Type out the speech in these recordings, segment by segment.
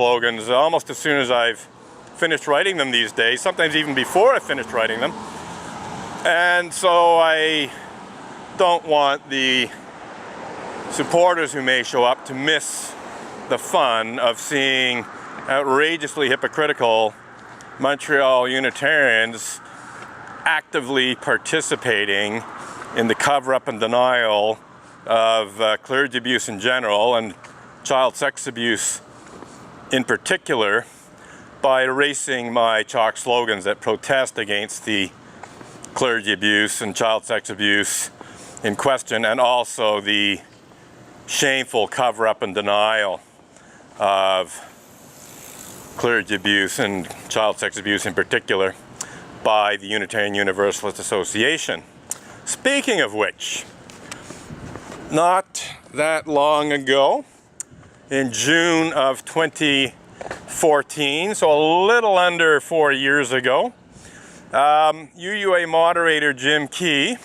slogans almost as soon as I've finished writing them these days, sometimes even before I finished writing them. And so I don't want the supporters who may show up to miss the fun of seeing outrageously hypocritical Montreal Unitarians actively participating in the cover-up and denial of clergy abuse in general and child sex abuse in particular by erasing my chalk slogans that protest against the clergy abuse and child sex abuse in question, and also the shameful cover-up and denial of clergy abuse and child sex abuse in particular by the Unitarian Universalist Association. Speaking of which, not that long ago, in June of 2014, so a little under 4 years ago, UUA moderator Jim Key,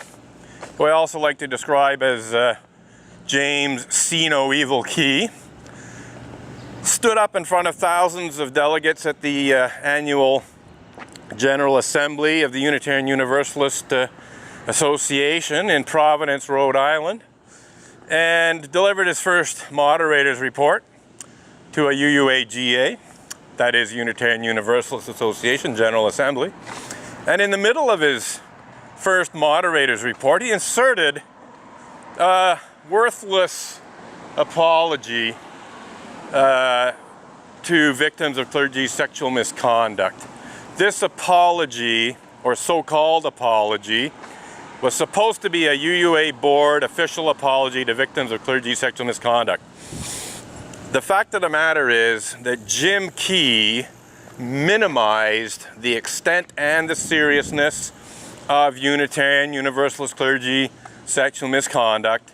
who I also like to describe as James See No Evil Key, stood up in front of thousands of delegates at the annual General Assembly of the Unitarian Universalist Association in Providence, Rhode Island, and delivered his first moderator's report to a UUAGA, that is Unitarian Universalist Association General Assembly. And in the middle of his first moderator's report, he inserted a worthless apology to victims of clergy sexual misconduct. This apology, or so-called apology, was supposed to be a UUA board official apology to victims of clergy sexual misconduct. The fact of the matter is that Jim Key minimized the extent and the seriousness of Unitarian Universalist clergy sexual misconduct.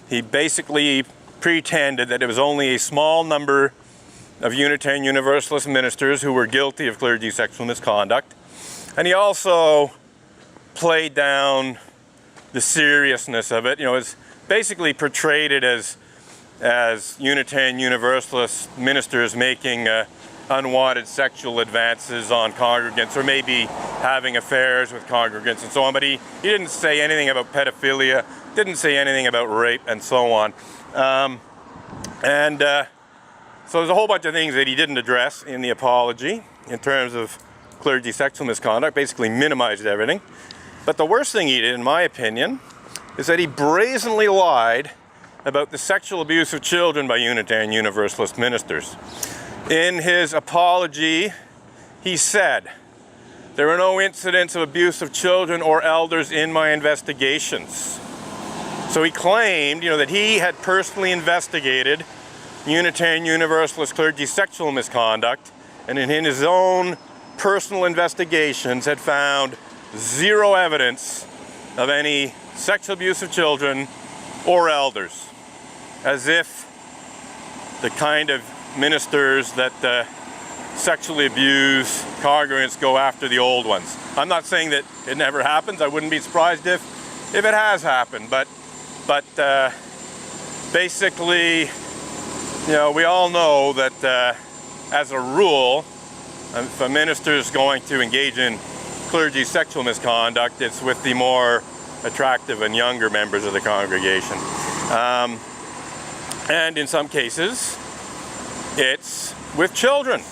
He basically pretended that it was only a small number of Unitarian Universalist ministers who were guilty of clergy sexual misconduct. And he also played down the seriousness of it. You know, it's basically portrayed it as Unitarian Universalist ministers making unwanted sexual advances on congregants, or maybe having affairs with congregants and so on. But he didn't say anything about pedophilia, didn't say anything about rape and so on. So there's a whole bunch of things that he didn't address in the apology in terms of clergy sexual misconduct, basically minimized everything. But the worst thing he did, in my opinion, is that he brazenly lied about the sexual abuse of children by Unitarian Universalist ministers. In his apology, he said, "There were no incidents of abuse of children or elders in my investigations." So he claimed, that he had personally investigated Unitarian Universalist clergy sexual misconduct, and in his own personal investigations had found zero evidence of any sexual abuse of children or elders, as if the kind of ministers that sexually abuse congregants go after the old ones. I'm not saying that it never happens. I wouldn't be surprised if it has happened, but basically, we all know that as a rule, if a minister is going to engage in clergy sexual misconduct, it's with the more attractive and younger members of the congregation. And in some cases, it's with children.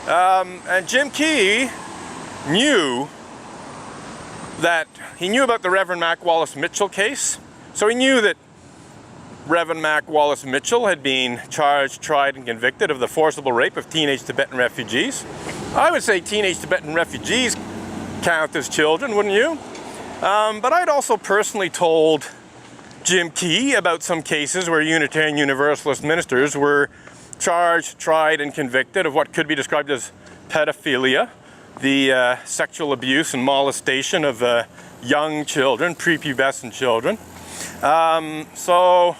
And Jim Key knew about the Reverend Mac Wallace Mitchell case. So he knew that Reverend Mac Wallace Mitchell had been charged, tried, and convicted of the forcible rape of teenage Tibetan refugees. I would say teenage Tibetan refugees count as children, wouldn't you? But I'd also personally told Jim Key about some cases where Unitarian Universalist ministers were charged, tried, and convicted of what could be described as pedophilia, the sexual abuse and molestation of young children, prepubescent children. So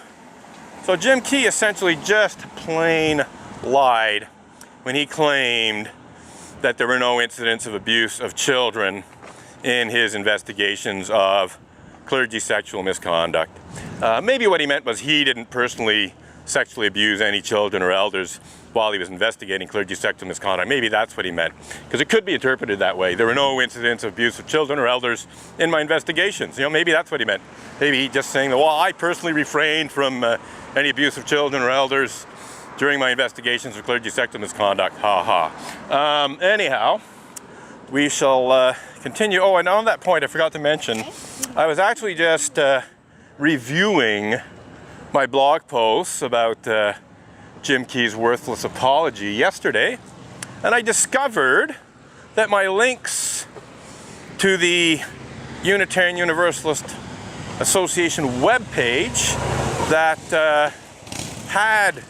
Jim Key essentially just plain lied when he claimed that there were no incidents of abuse of children in his investigations of clergy sexual misconduct. Maybe what he meant was he didn't personally sexually abuse any children or elders while he was investigating clergy sexual misconduct. Maybe that's what he meant, because it could be interpreted that way. There were no incidents of abuse of children or elders in my investigations. You know, maybe that's what he meant. Maybe he just saying that, well, I personally refrained from any abuse of children or elders during my investigations of clergy sexual misconduct. Ha ha. Anyhow, we shall continue. Oh, and on that point, I forgot to mention, I was actually just reviewing my blog posts about Jim Key's worthless apology yesterday, and I discovered that my links to the Unitarian Universalist Association webpage that had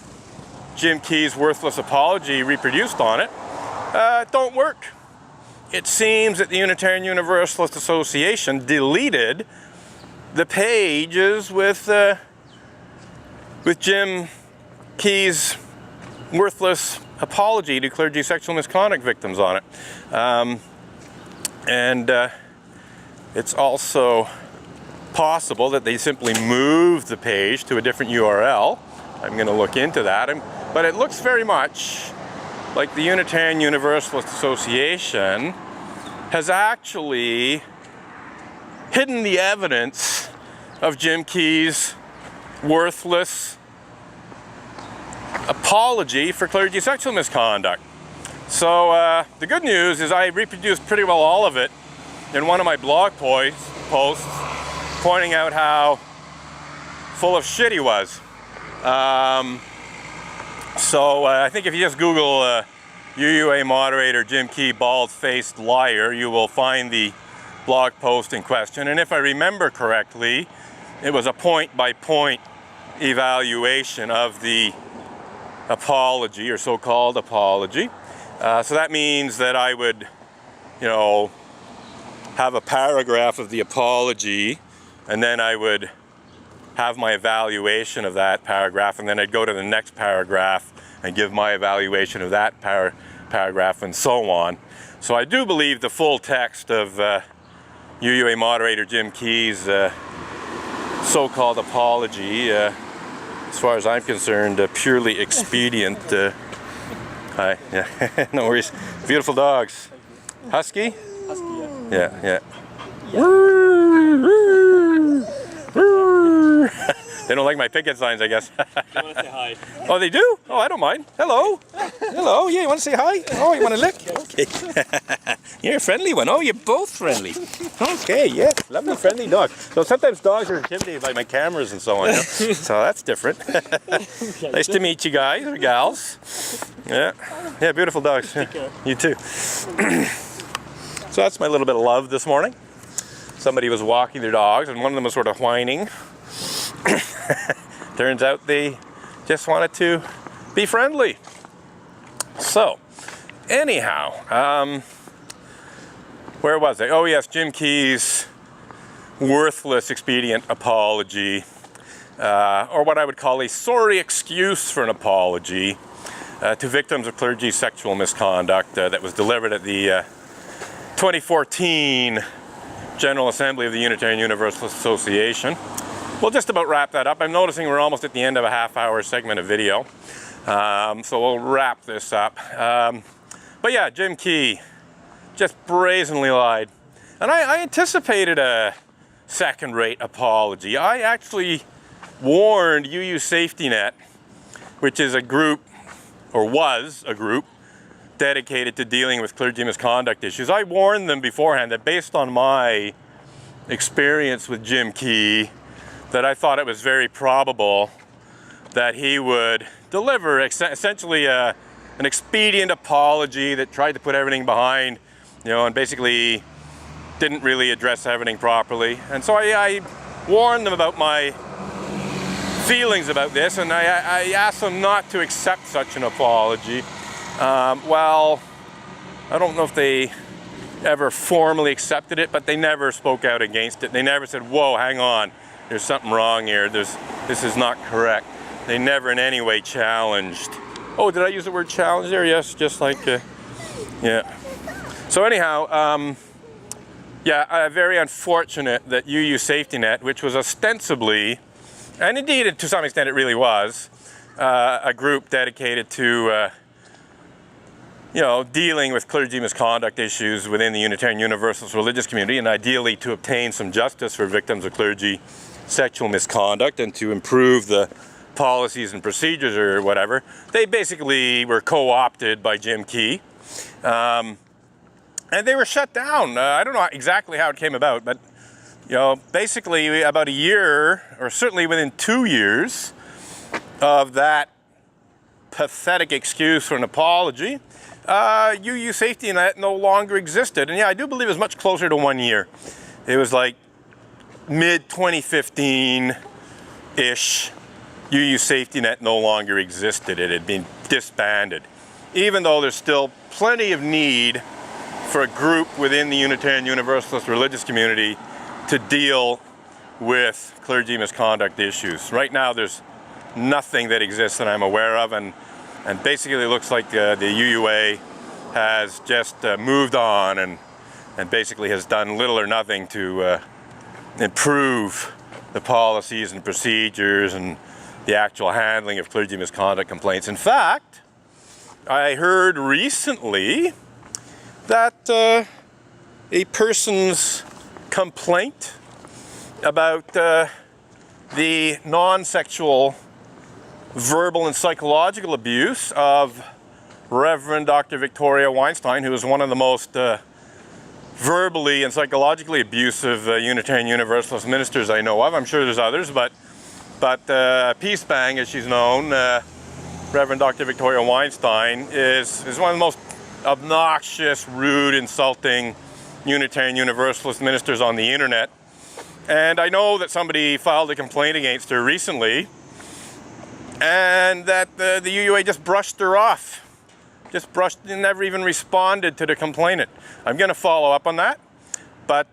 Jim Key's worthless apology reproduced on it don't work. It seems that the Unitarian Universalist Association deleted the pages with Jim Key's worthless apology to clergy sexual misconduct victims on it. It's also possible that they simply moved the page to a different URL. I'm going to look into that. But it looks very much like the Unitarian Universalist Association has actually hidden the evidence of Jim Key's worthless apology for clergy sexual misconduct. So the good news is I reproduced pretty well all of it in one of my blog posts, pointing out how full of shit he was. So I think if you just Google UUA moderator Jim Key bald-faced liar, you will find the blog post in question. And if I remember correctly, it was a point-by-point evaluation of the apology, or so-called apology. So that means that I would, you know, have a paragraph of the apology, and then I would have my evaluation of that paragraph, and then I'd go to the next paragraph and give my evaluation of that paragraph, and so on. So I do believe the full text of UUA moderator Jim Key's so-called apology, as far as I'm concerned, purely expedient. Hi, yeah, no worries. Beautiful dogs. Husky? Husky, yeah. They don't like my picket signs, I guess. They want to say hi. Oh, they do? Oh, I don't mind. Hello. Hello. Yeah, you want to say hi? Oh, you want to lick? Okay. You're a friendly one. Oh, you're both friendly. Okay, yeah. Lovely, friendly dog. So sometimes dogs are intimidated by my cameras and so on. You know? So that's different. Nice to meet you guys or gals. Yeah. Yeah, beautiful dogs. Take care. You too. So that's my little bit of love this morning. Somebody was walking their dogs, and one of them was sort of whining. Turns out they just wanted to be friendly. So, anyhow, where was I? Oh yes, Jim Key's worthless expedient apology, or what I would call a sorry excuse for an apology to victims of clergy sexual misconduct that was delivered at the 2014 General Assembly of the Unitarian Universalist Association. We'll just about wrap that up. I'm noticing we're almost at the end of a half-hour segment of video, so we'll wrap this up. But yeah, Jim Key just brazenly lied. And I anticipated a second-rate apology. I actually warned UU Safety Net, which is a group, or was a group, dedicated to dealing with clergy misconduct issues. I warned them beforehand that based on my experience with Jim Key, that I thought it was very probable that he would deliver essentially an expedient apology that tried to put everything behind, you know, and basically didn't really address everything properly. And so I warned them about my feelings about this, and I asked them not to accept such an apology. Well, I don't know if they ever formally accepted it, but they never spoke out against it. They never said, whoa, hang on. There's something wrong here. This is not correct. They never in any way challenged. Oh, did I use the word challenge there? Yes, just like, yeah. So anyhow, yeah, very unfortunate that UU Safety Net, which was ostensibly, and indeed to some extent it really was, a group dedicated to dealing with clergy misconduct issues within the Unitarian Universalist religious community, and ideally to obtain some justice for victims of clergy sexual misconduct and to improve the policies and procedures or whatever. They basically were co-opted by Jim Key, and they were shut down. I don't know exactly how it came about, but basically about a year, or certainly within 2 years of that pathetic excuse for an apology, UU Safety Net no longer existed. And yeah, I do believe it was much closer to 1 year. It was like mid-2015-ish. UU Safety Net no longer existed. It had been disbanded. Even though there's still plenty of need for a group within the Unitarian Universalist religious community to deal with clergy misconduct issues. Right now there's nothing that exists that I'm aware of, and basically it looks like the UUA has just moved on and basically has done little or nothing to improve the policies and procedures and the actual handling of clergy misconduct complaints. In fact, I heard recently that a person's complaint about the non-sexual verbal and psychological abuse of Reverend Dr. Victoria Weinstein, who is one of the most verbally and psychologically abusive Unitarian Universalist ministers I know of. I'm sure there's others, but Peace Bang, as she's known, Reverend Dr. Victoria Weinstein, is one of the most obnoxious, rude, insulting Unitarian Universalist ministers on the internet. And I know that somebody filed a complaint against her recently, and that the UUA just brushed her off. And never even responded to the complainant. I'm going to follow up on that, but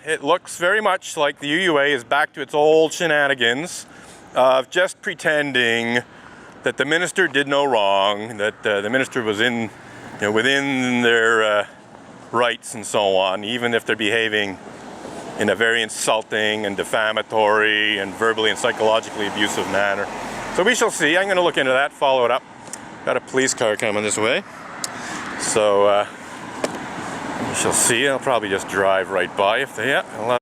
it looks very much like the UUA is back to its old shenanigans of just pretending that the minister did no wrong, that the minister was within their rights and so on, even if they're behaving in a very insulting and defamatory and verbally and psychologically abusive manner. So we shall see. I'm going to look into that, follow it up. Got a police car coming this way, so we shall see. I'll probably just drive right by if they. Yeah.